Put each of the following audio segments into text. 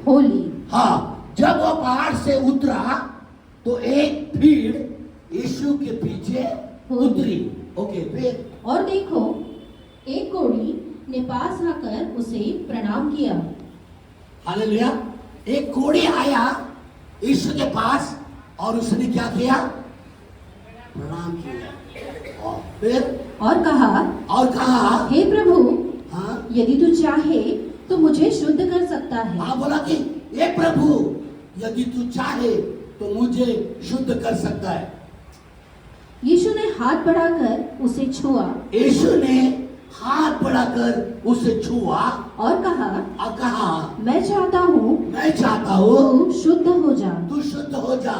हो ली। हाँ, जब वो पहाड़ से उतरा तो एक भीड़ यीशु के पीछे उतरी। ओके, फिर और देखो, एक कोढ़ी ने पास आकर उसे प्रणाम किया। हालेलुया। एक कोढ़ी आया यीशु के पास और उसने क्या किया? प्रणाम किया। और फिर और कहा, हे प्रभु, हाँ, यदि तू चाहे तो मुझे शुद्ध कर सकता है। हाँ, बोला कि हे प्रभु, यदि तू चाहे तो मुझे शुद्ध कर सकता है। यीशु ने हाथ बढ़ाकर उसे छुआ। यीशु ने हाथ बढ़ाकर उसे छुआ और कहा, मैं चाहता हूँ तू शुद्ध हो जा। तू शुद्ध हो जा।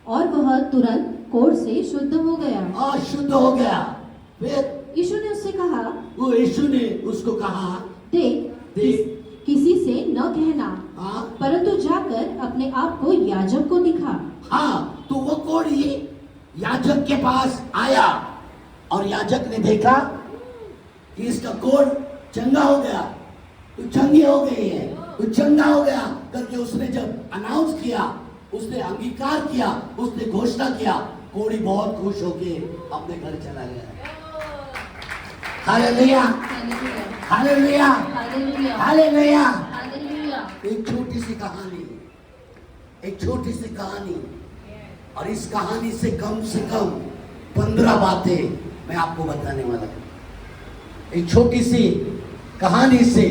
और वह तुरंत कोढ़ से शुद्ध हो गया। और शुद्ध हो गया। फिर यीशु ने उससे कहा, यीशु ने उसको कहा, देख, किसी से न कहना, हाँ, परंतु जाकर अपने आप को याजक को दिखा। हाँ, तो वो कोढ़ी याजक के पास आया और याजक ने देखा कि इसका कोढ़ चंगा हो गया, तो चंगी हो गई है, तो चंगा हो गया करके उसने जब अनाउंस किया, उसने अंगीकार किया, उसने घोषणा किया, कोढ़ी बहुत खुश होके अपने घर चला गया। Hallelujah, hallelujah, hallelujah. एक छोटी सी कहानी, और इस कहानी से कम 15 बातें मैं आपको बताने वाला हूं। एक छोटी सी कहानी से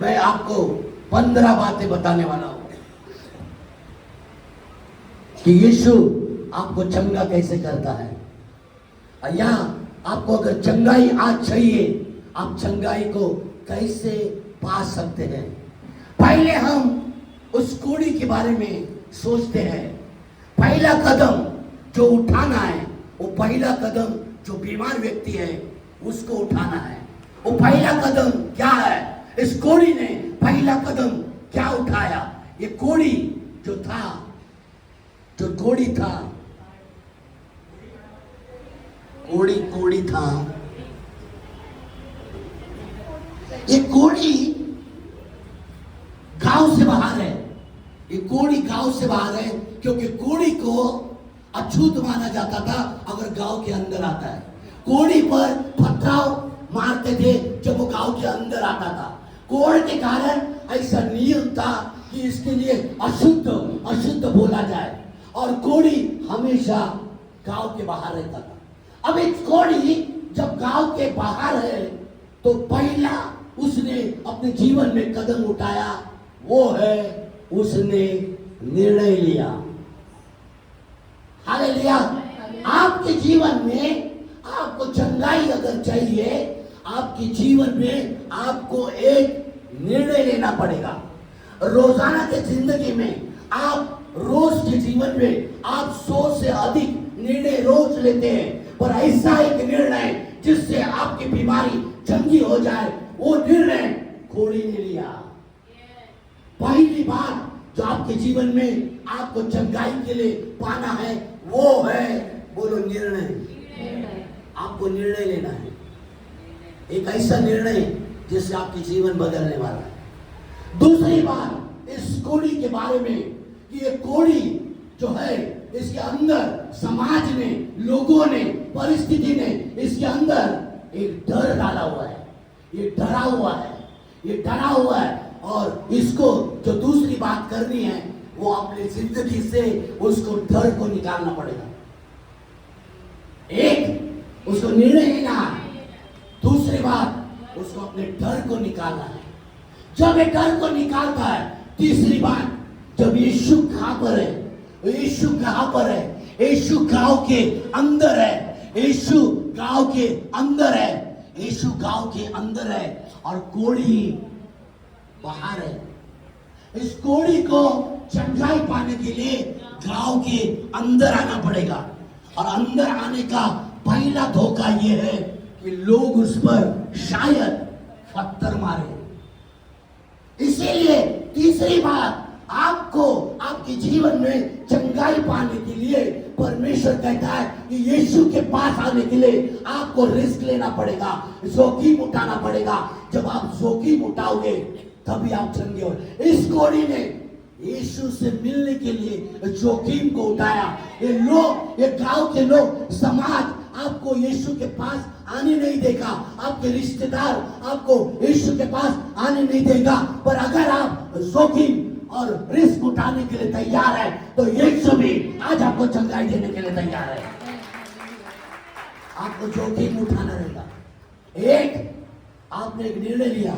मैं आपको 15 बातें बताने वाला हूं कि यीशु आपको चंगा कैसे करता है। या आपको अगर चंगाई आज चाहिए, आप चंगाई को कैसे पा सकते हैं। पहले हम उस कोढ़ी के बारे में सोचते हैं। पहला कदम जो उठाना है, वो पहला कदम जो बीमार व्यक्ति है उसको उठाना है। वो पहला कदम क्या है? इस कोढ़ी ने पहला कदम क्या उठाया? ये कोढ़ी जो कोढ़ी था, कोढ़ी था। ये कोढ़ी गांव से बाहर है। ये कोढ़ी गांव से बाहर है क्योंकि कोढ़ी को अछूत माना जाता था अगर गांव के अंदर आता है। कोढ़ी पर पथराव मारते थे जब वो गांव के अंदर आता था। कोढ़ के कारण ऐसा नियम था कि इसके लिए अशुद्ध बोला जाए, और कोढ़ी हमेशा गांव के बाहर रहता था। अब एक कोढ़ी जब गांव के बाहर है तो पहला उसने अपने जीवन में कदम उठाया, वो है उसने निर्णय लिया। हालेलुया। आपके जीवन में आपको चंगाई अगर चाहिए, आपके जीवन में आपको एक निर्णय लेना पड़ेगा। रोजाना के जिंदगी में आप रोज के जीवन में आप 100 से अधिक निर्णय रोज लेते हैं, पर ऐसा एक निर्णय जिससे आपकी बीमारी चंगी हो जाए, वो निर्णय कोढ़ी ने लिया। पहली बात जो आपके जीवन में आपको चंगाई के लिए पाना है वो है, बोलो, निर्णय। आपको निर्णय लेना है, एक ऐसा निर्णय जिससे आपके जीवन बदलने वाला है। दूसरी बात इस कोढ़ी के बारे में कि ये कोढ़ी जो है, इसके अंदर समाज ने, लोगों ने, परिस्थिति ने इसके अंदर एक डर डाला हुआ है। ये डरा हुआ है, और इसको जो दूसरी बात करनी है वो अपनी जिंदगी से उसको डर को निकालना पड़ेगा। एक उसको निर्णय लेना है, दूसरी बात उसको अपने डर को निकालना है। जब ये डर को निकालता है, तीसरी बात, जब यीशु कहां पर है, यीशु कहां पर है? यीशु गांव के अंदर है। यीशु गांव के अंदर है। यीशु गांव के अंदर है और कोढ़ी बाहर है। इस कोढ़ी को चंगाई पाने के लिए गांव के अंदर आना पड़ेगा, और अंदर आने का पहला धोखा यह है कि लोग उस पर शायद पत्थर मारे। इसीलिए तीसरी बात, आपको आपके जीवन में चंगाई पाने के लिए परमेश्वर कहता है कि यीशु के पास आने के लिए आपको रिस्क लेना पड़ेगा, जोखिम उठाना पड़ेगा। जब आप जोखिम उठाओगे तभी आप चंगे हो। इस कोड़ी ने यीशु से मिलने के लिए जोखिम को उठाया। ये लोग, ये गांव के लोग, समाज आपको यीशु के पास आने नहीं देगा, आपके रिश्तेदार आपको यीशु के पास आने नहीं देगा। पर अगर आप जोखिम और रिस्क उठाने के लिए तैयार है तो यीशु भी आज आपको चंगाई देने के लिए तैयार है। आपको जोखिम उठाना रहेगा। एक आपने एक निर्णय लिया,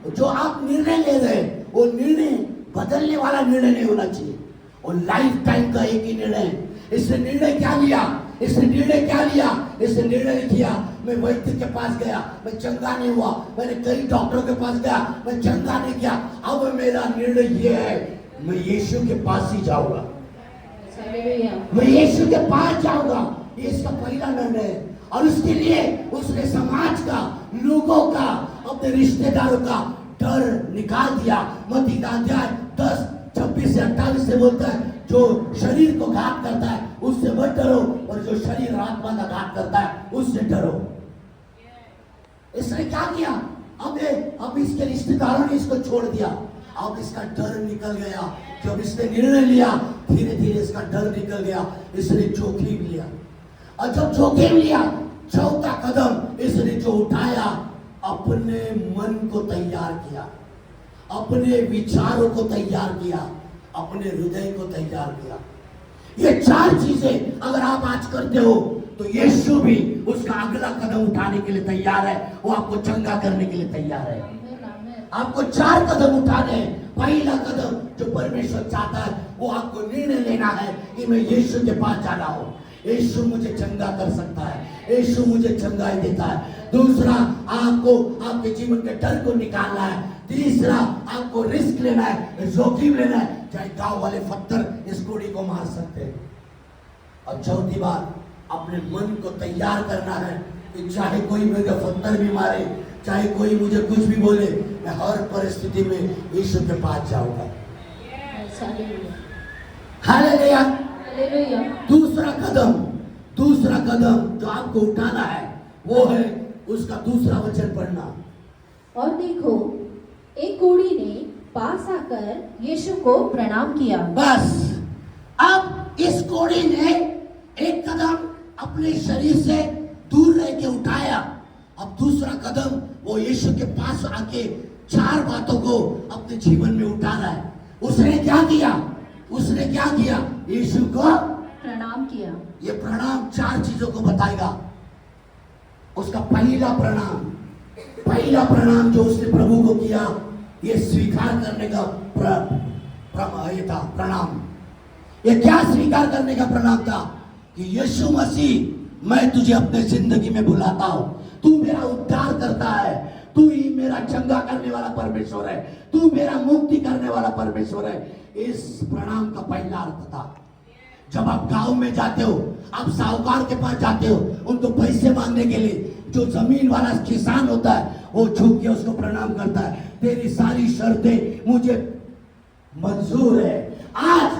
जो आप निर्णय ले रहे हैं वो निर्णय बदलने वाला निर्णय नहीं होना चाहिए, वो लाइफ टाइम का एक ही निर्णय है। इसने निर्णय क्या लिया? इसने निर्णय किया, मैं वैद्य के पास गया, मैं चंगा नहीं हुआ, मैंने कई डॉक्टरों के पास गया, मैं चंगा नहीं किया। अब मेरा निर्णय ये है, मैं यीशु के पास ही जाऊंगा, मैं यीशु के पास जाऊंगा। ये इसका पहला निर्णय है। और उसके लिए उसने समाज का, लोगों का, अपने रिश्तेदारों का डर निकाल दिया। मत्ती का अध्याय 10:26 से 28 से बोलता है, जो शरीर को घात करता है उससे मत डरो, और जो शरीर आत्मा का घात करता है उससे डरो। इसने क्या किया? अब इसके रिश्तेदारों ने इसको छोड़ दिया। अब इसका डर निकल गया। जब इसने निर्णय लिया, धीरे धीरे इसका डर निकल गया। इसने जोखिम लिया, और जब जोखिम लिया, चौथा कदम इसने जो उठाया, अपने मन को तैयार किया, अपने विचारों को तैयार किया, अपने हृदय को तैयार किया। ये 4 चीजें अगर आप आज करते हो तो यीशु भी उसका अगला कदम उठाने के लिए तैयार है। वो आपको चंगा करने के लिए तैयार है। आपको 4 कदम उठाने हैं। पहला कदम जो परमेश्वर चाहता है, वो आपको निर्णय लेना है कि मैं यीशु के पास जाना हो। यीशु मुझे चंगा कर सकता है, यीशु मुझे चंगाई देता है। दूसरा, आपको आपके जीवन के डर को निकालना है। तीसरा, आपको रिस्क लेना है, जोखिम लेना है, चाहे गांव वाले पत्थर इस कोड़ी को मार सकते हैं। और चौथी बात, अपने मन को तैयार करना है कि चाहे कोई मुझे पत्थर भी मारे, चाहे कोई मुझे कुछ भी बोले, मैं हर परिस्थिति में यीशु के पास जाऊंगा। हालेलुया। दूसरा कदम जो आपको उठाना है वो है उसका दूसरा वचन पढ़ना। और देखो, एक कोढ़ी ने पास आकर यीशु को प्रणाम किया। बस, अब इस कोढ़ी ने एक कदम अपने शरीर से दूर रह के उठाया। अब दूसरा कदम वो यीशु के पास आके 4 बातों को अपने जीवन में उठा रहा है। उसने क्या किया? यीशु को प्रणाम किया। ये प्रणाम 4 चीजों को बताएगा। उसका पहला प्रणाम जो उसने प्रभु को किया, ये स्वीकार करने का प्रणाम। ये क्या स्वीकार करने का प्रणाम था? कि यीशु मसीह, मैं तुझे अपने जिंदगी में बुलाता हूं, तू मेरा उद्धार करता है, तू ही मेरा चंगा करने वाला परमेश्वर है, तू मेरा मुक्ति करने वाला परमेश्वर है। इस प्रणाम का पहला अर्थ था। जब आप गांव में जाते हो, आप साहूकार के पास जाते हो, उनको पैसे मांगने के लिए, जो जमीन वाला किसान होता है वो झुक के उसको प्रणाम करता है, तेरी सारी शर्तें मुझे मंजूर है। आज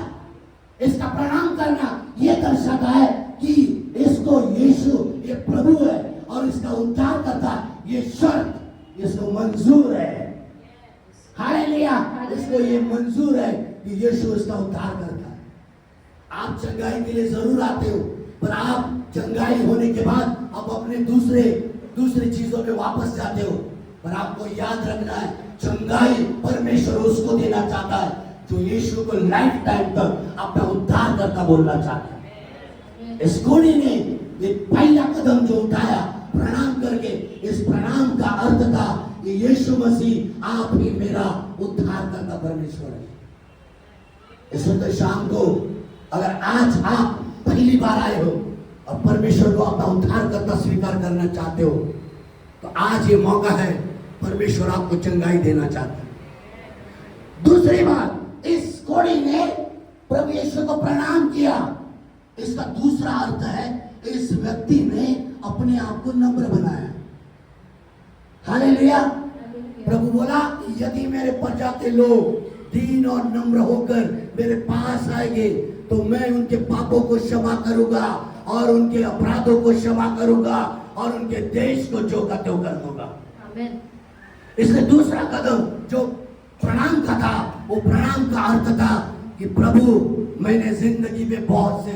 इसका प्रणाम करना ये दर्शाता है कि इसको यीशु ये प्रभु है और इसका उद्धार करता, ये शर्त इसको मंजूर है। हालेलुया। इसको ये मंजूर है कि यीशु इसका उद्धार करता है। आप चंगाई के लिए जरूर आते हो, पर आप चंगाई होने के बाद आप अपने दूसरे चीजों पे वापस जाते हो। पर आपको याद रखना है, चंगाई परमेश्वर उसको देना चाहता है जो यीशु को लाइफ टाइम तक अपना उद्धार करता बोलना चाहता है। इस कोढ़ी ने ये पहला कदम जो उठाया प्रणाम करके, इस प्रणाम का अर्थ था कि यीशु मसीह आप ही मेरा उद्धार करता परमेश्वर है। इस वक्त शाम को अगर आज आप पहली बार आए हो और परमेश्वर को अपना उद्धार करता स्वीकार करना चाहते हो, तो आज ये मौका है, परमेश्वर आपको चंगाई देना चाहता है। दूसरी बात, इस कोढ़ी ने प्रभु यीशु को प्रणाम किया। इसका दूसरा अर्थ है, इस व्यक्ति ने अपने आप को नम्र बनाया। हालेलुया। प्रभु बोला, यदि मेरे प्रजा के लोग दीन और नम्र होकर मेरे पास आएंगे तो मैं उनके पापों को क्षमा करूंगा और उनके अपराधों को क्षमा करूंगा और उनके देश को जो का त्यों कर दूंगा। इसलिए दूसरा कदम जो प्रणाम का था, वो प्रणाम का अर्थ था कि प्रभु, मैंने जिंदगी में बहुत से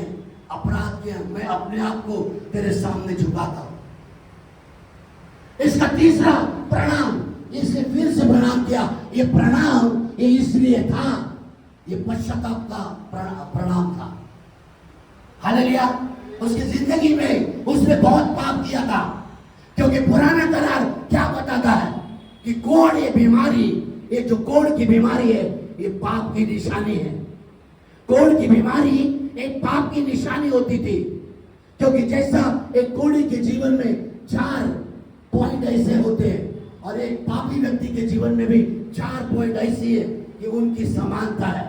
अपराध किए, मैं अपने आप को तेरे सामने झुकाता हूं। इसका तीसरा प्रणाम, इसने फिर से प्रणाम किया। ये प्रणाम ये इसलिए था, ये पश्चाताप का प्रणाम था। हालेलुया। उसकी जिंदगी में उसने बहुत पाप किया था, क्योंकि पुराना करार क्या बताता है कि कोढ़ ये बीमारी, ये जो कोढ़ की बीमारी है, ये पाप की निशानी है। कोढ़ की बीमारी एक पाप की निशानी होती थी, क्योंकि जैसा एक कोढ़ी के जीवन में 4 पॉइंट ऐसे होते हैं, और एक पापी व्यक्ति के जीवन में भी 4 पॉइंट ऐसी है कि उनकी समानता है।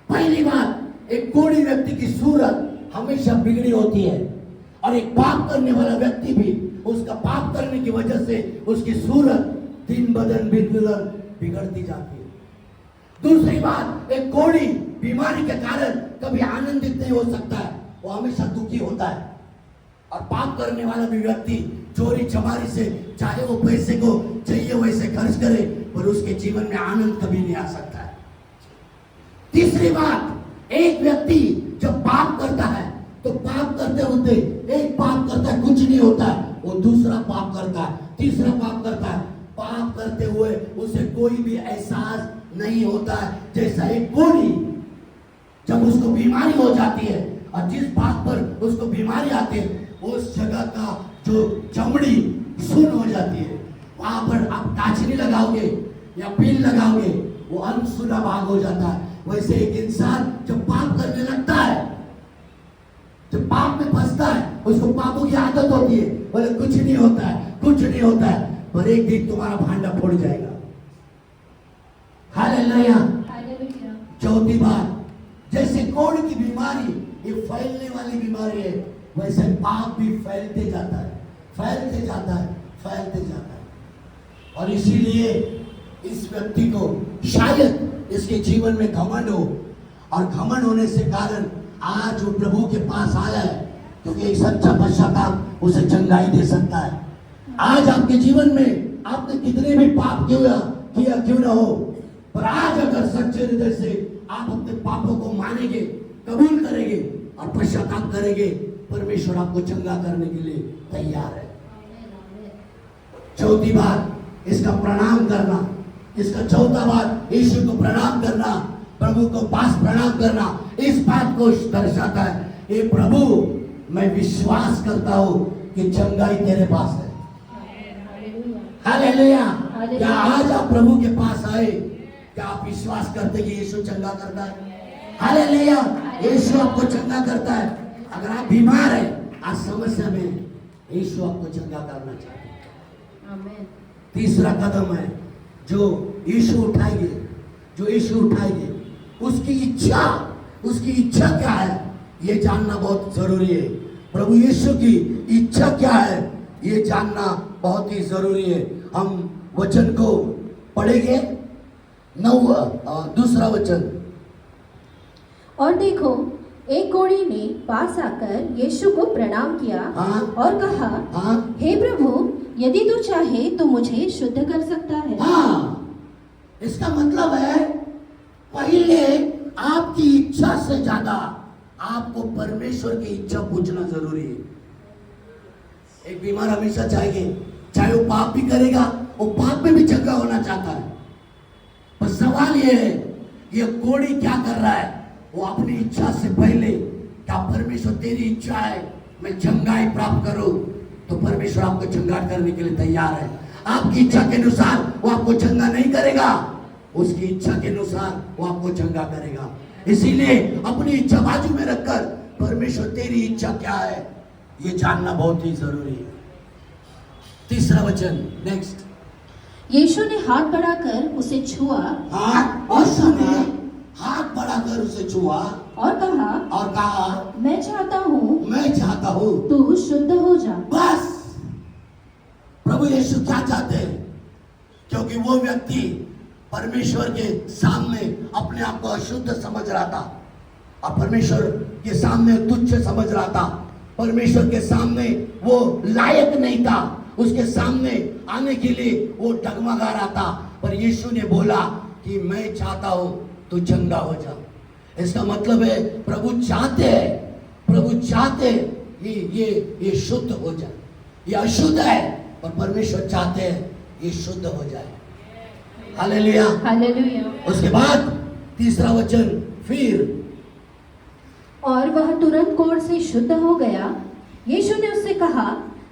पहली बात, एक कोढ़ी व्यक्ति की सूरत हमेशा बिगड़ी होती है, और एक पाप करने वाला व्यक्ति भी उसका पाप करने की वजह से उसकी सूरत दिन ब दिन बिगड़ती जाती है। दूसरी बात, एक कोढ़ी बीमारी के कारण कभी आनंदित नहीं हो सकता है, वो हमेशा दुखी होता है। और पाप करने वाला भी व्यक्ति चोरी चमारी से चाहे वो पैसे को चाहिए वैसे खर्च करे, पर उसके जीवन में आनंद कभी नहीं आ सकता है। तीसरी बात, एक व्यक्ति जब पाप करता है तो पाप करते होते एक पाप करता है, कुछ नहीं होता है, वो दूसरा पाप करता है, तीसरा पाप करता है। पाप करते हुए उसे कोई भी एहसास नहीं होता है। जैसा एक कोढ़ी जब उसको बीमारी हो जाती है, और जिस बात पर उसको बीमारी आती है, उस जगह का जो चमड़ी सुन हो जाती है, वहां पर आप टाचनी लगाओगे या पिन लगाओगे, वो अनसुना भाग हो जाता है। वैसे एक इंसान जब पाप करने लगता है, जब पाप में फंसता है, उसको पापों की आदत होती है, बोले कुछ नहीं होता है, कुछ नहीं होता है, पर एक दिन तुम्हारा भांडा फोड़ जाएगा। हालेलुया। चौथी बात, जैसे कोढ़ की बीमारी ये फैलने वाली बीमारी है, वैसे पाप भी फैलते जाता है, फैलते जाता है, फैलते जाता है। और इसीलिए इस व्यक्ति को शायद इसके जीवन में घमंड हो, और घमंड होने से कारण आज वो प्रभु के पास आया है, क्योंकि एक सच्चा पश्चाताप उसे चंगाई दे सकता है। आज आपके जीवन में आपने कितने भी पाप किया क्यों ना हो, पर आज अगर सच्चे हृदय से आप अपने पापों को मानेंगे, कबूल करेंगे और पश्चाताप करेंगे, परमेश्वर आपको चंगा करने के लिए तैयार है। चौथी बात, इसका प्रणाम करना। इसका चौथा बात, यीशु को प्रणाम करना, प्रभु को पास प्रणाम करना, इस बात को दर्शाता है, ये प्रभु मैं विश्वास करता हूं कि चंगाई तेरे पास है। हालेलुया। क्या आज आप प्रभु के पास आए, क्या आप विश्वास करते कि यीशु चंगा करता है? हालेलुया। यीशु आपको चंगा करता है। अगर आप बीमार हैं, आज समस्या में, यीशु आपको चंगा करना चाहते हैं। आमीन। तीसरा कदम है जो यीशु उठाएंगे, जो यीशु उठाएंगे, उसकी इच्छा क्या है, ये जानना बहुत जरूरी है। प्रभु यीशु की इच्छा क्या है, ये जानना बहुत ही जरूरी है। हम वचन को पढ़ेंगे, दूसरा वचन। और देखो, एक कोढ़ी ने पास आकर यीशु को प्रणाम किया और कहा, हे प्रभु, यदि तू चाहे तो मुझे शुद्ध कर सकता है। इसका मतलब है, पहले आपकी इच्छा से ज्यादा आपको परमेश्वर की इच्छा पूछना जरूरी है। एक बीमार हमेशा चाहे वो पाप भी करेगा, वो पाप में भी चंगा होना चाहता है। पर सवाल ये है, ये कोढ़ी क्या कर रहा है, वो अपनी इच्छा से पहले, क्या परमेश्वर तेरी इच्छा है मैं चंगाई प्राप्त करूं, तो परमेश्वर आपको चंगा करने के लिए तैयार है। आपकी इच्छा के अनुसार वो आपको चंगा नहीं करेगा, उसकी इच्छा के अनुसार वो आपको चंगा करेगा। इसीलिए अपनी इच्छा बाजू में रखकर परमेश्वर तेरी इच्छा क्या है, ये जानना बहुत ही जरूरी है। तीसरा वचन, नेक्स्ट। यीशु ने हाथ बढ़ाकर उसे छुआ, यीशु ने हाथ बढ़ाकर उसे छुआ और कहा, मैं चाहता हूँ तू शुद्ध हो जा। बस प्रभु यीशु क्या चाहते हैं, क्योंकि वो व्यक्ति परमेश्वर के सामने अपने आप को अशुद्ध समझ रहा था, और परमेश्वर के सामने तुच्छ समझ रहा था, परमेश्वर के सामने वो लायक नहीं था, उसके सामने आने के लिए वो डगमगा रहा था, पर यीशु ने बोला कि मैं चाहता हूं तू चंगा हो जा। इसका मतलब है प्रभु चाहते हैं कि ये शुद्ध हो जाए। ये अशुद्ध है पर परमेश्वर चाहते हैं ये शुद्ध हो जाए। हालेलुया। हालेलुया। उसके बाद तीसरा वचन, फिर और वह तुरंत कोढ़ से शुद्ध हो गया। यीशु ने उससे कहा,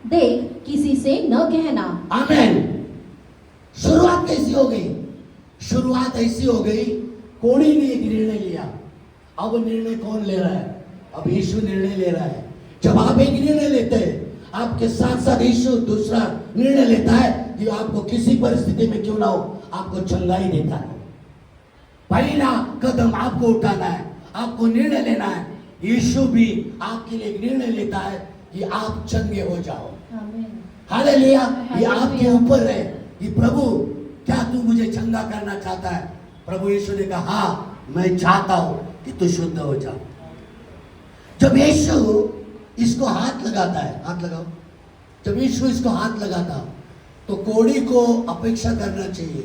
देख, किसी से न कहना। आमेन। शुरुआत कैसी हो गई? शुरुआत ऐसी हो गई, कोढ़ी ने एक निर्णय लिया। अब निर्णय कौन ले रहा है? अब यीशु निर्णय ले रहा है। जब आप एक निर्णय लेते हैं, आपके साथ साथ यीशु दूसरा निर्णय लेता है कि आपको किसी परिस्थिति में क्यों ना हो, आपको चंगाई देता है। पहला कदम आपको उठाना है, आपको निर्णय लेना है। यीशु भी आपके लिए एक निर्णय लेता है कि आप चंगे हो जाओ। हालेलुया। ये आपके ऊपर है कि प्रभु क्या तू मुझे चंगा करना चाहता है? प्रभु यीशु ने कहा, हाँ, मैं चाहता हूं कि तू शुद्ध हो जा। जब यीशु इसको हाथ लगाता है, हाथ लगाओ, जब यीशु इसको हाथ लगाता तो कोढ़ी को अपेक्षा करना चाहिए,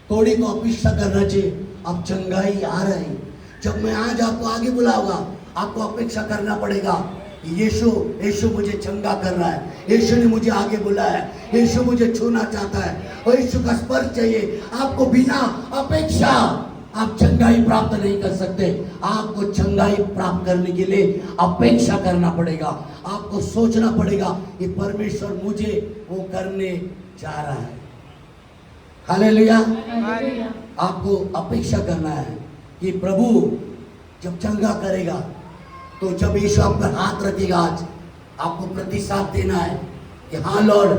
कोढ़ी को अपेक्षा करना चाहिए अब चंगाई आ रही। जब मैं आज आपको आगे बुलाऊंगा, आपको अपेक्षा करना पड़ेगा, यीशु मुझे चंगा कर रहा है, यीशु ने मुझे आगे बुलाया है, यीशु मुझे छूना चाहता है और यीशु का स्पर्श चाहिए। आपको बिना अपेक्षा आप चंगाई प्राप्त नहीं कर सकते। आपको चंगाई प्राप्त करने के लिए अपेक्षा करना पड़ेगा। आपको सोचना पड़ेगा कि परमेश्वर मुझे वो करने जा रहा है। हालेलुया। आपको अपेक्षा करना है कि प्रभु जब चंगा करेगा, तो जब यीशु आप पर हाथ रखेगा, आज आपको प्रतिसाद देना है कि हाँ लॉर्ड,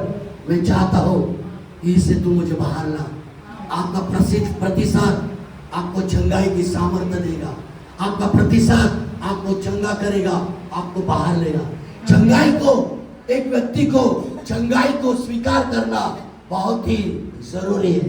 मैं चाहता हूं कि इससे तू मुझे बाहर ला। आपका प्रतिसाद आपको चंगाई की सामर्थ्य देगा। आपका प्रतिसाद आपको चंगा करेगा, आपको बाहर लेगा। चंगाई को, एक व्यक्ति को चंगाई को स्वीकार करना बहुत ही जरूरी है।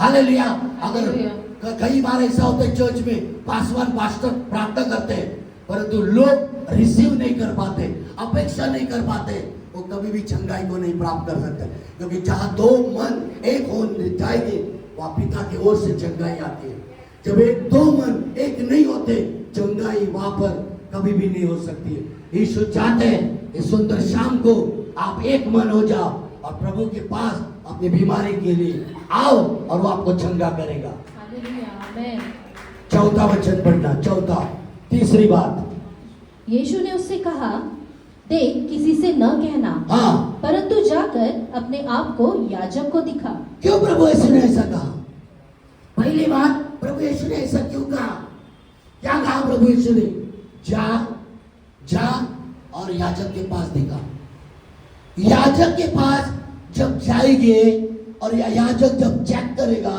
हालेलुया। अगर कई बार ऐसा होता है चर्च में, पास्टर प्रार्थना करते हैं परंतु लोग रिसीव नहीं कर पाते, अपेक्षा नहीं कर पाते, वो कभी भी चंगाई को नहीं प्राप्त कर सकते। क्योंकि जहां दो मन एक हो जाएंगे, वहां पिता की ओर से चंगाई आती है। जब एक दो मन एक नहीं होते, चंगाई वहां पर कभी भी नहीं हो सकती है। यीशु चाहते हैं इस सुंदर शाम को आप एक मन हो जाओ और प्रभु के पास अपनी बीमारी के लिए आओ और वो आपको चंगा करेगा। चौथा वचन पढ़ना, चौथा, तीसरी बात। यीशु ने उससे कहा, देख, किसी से न कहना, हाँ, परंतु जाकर अपने आप को याजक को दिखा। क्यों प्रभु यीशु ने ऐसा कहा? पहली बात, प्रभु यीशु ने ऐसा क्यों कहा? क्या कहा प्रभु यीशु ने? जा और याजक के पास दिखा। याजक के पास जब जाएंगे और याजक जब चेक करेगा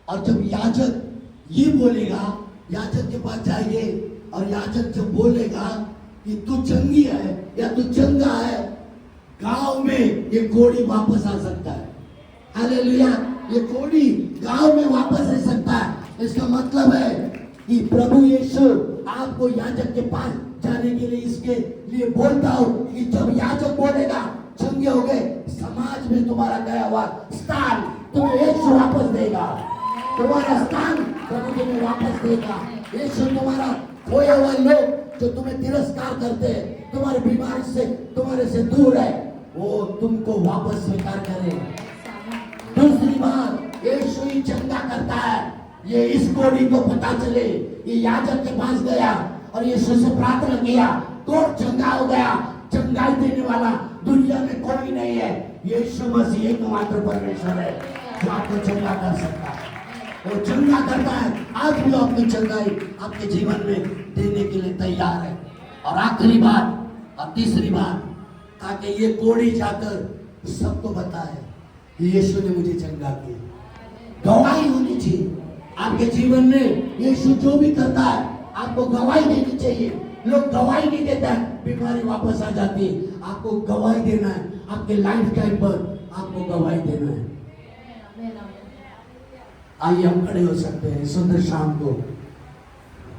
और जब याजक ये बोलेगा, याजक के पास जाएंगे और याजक जब बोलेगा कि तू चंगी है या तू चंगा है, गांव में ये कोढ़ी वापस आ सकता है। हालेलुया। ये कोढ़ी गांव में वापस रह सकता है। इसका मतलब है कि प्रभु यीशु आपको याजक के पास जाने के लिए इसके लिए बोलता हूं कि जब याजक बोलेगा चंगे हो गए, समाज में तुम्हारा गया हुआ स्थान तुम्हें यीशु वापस देगा। तुम्हारा स्थान प्रभु तुम्हें वापस देगा। यीशु तुम्हारा खोया हुआ लोग जो तुम्हें तिरस्कार करते हैं, तुम्हारी बीमारी से, तुम्हारे से दूर है, वो तुमको वापस स्वीकार करेगा। दूसरी बात, यीशु ही चंगा करता है। ये इस कोढ़ी को पता चले, ये याजक के पास गया और यीशु से प्रार्थना किया, कोढ़ चंगा हो गया। चंगाई देने वाला दुनिया में कोई नहीं है, यीशु मसीह एकमात्र परमेश्वर है जो आपको चंगा कर सकता है। वो चंगा करता है। आज भी अपनी चंगाई आपके जीवन में देने के लिए तैयार है। और आखिरी बात और तीसरी बात, ताकि ये कोढ़ी जाकर सबको बताए यीशु ने मुझे चंगा किया। गवाही होनी चाहिए आपके जीवन में। यीशु जो भी करता है आपको गवाही देनी चाहिए। लोग गवाही नहीं देता है, बीमारी वापस आ जाती है। आपको गवाही देना है, आपके लाइफ टाइम पर आपको गवाही देना है। आइए हम खड़े हो सकते हैं सुंदर शाम को।